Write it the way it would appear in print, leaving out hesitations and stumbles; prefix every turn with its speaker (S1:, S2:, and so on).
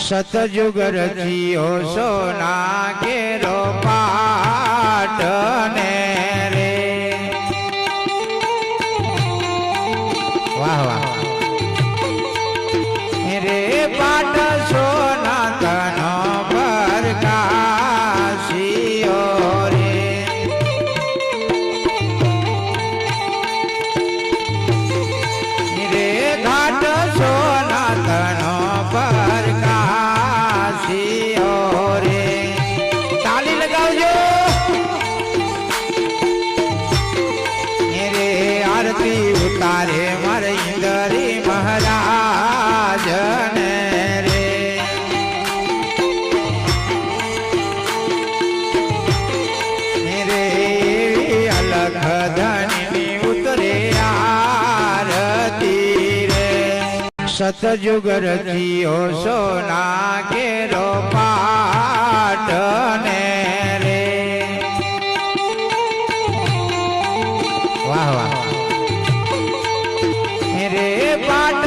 S1: सतयुग रचियो सोना केरो पाट ने रे। वाह वाह रे पाट सोना तनो प्रकाशियो रे। रे घाट सोना तनो प्रकाशियो रे। ताली लगाओ रे आरती उतारे मारे इंदरी महाराज ने रे। रे अलग धनी उतरे आरती रे। सतयुग रचियो सोना केरो पाट ने रे। वाह वाह रे पाट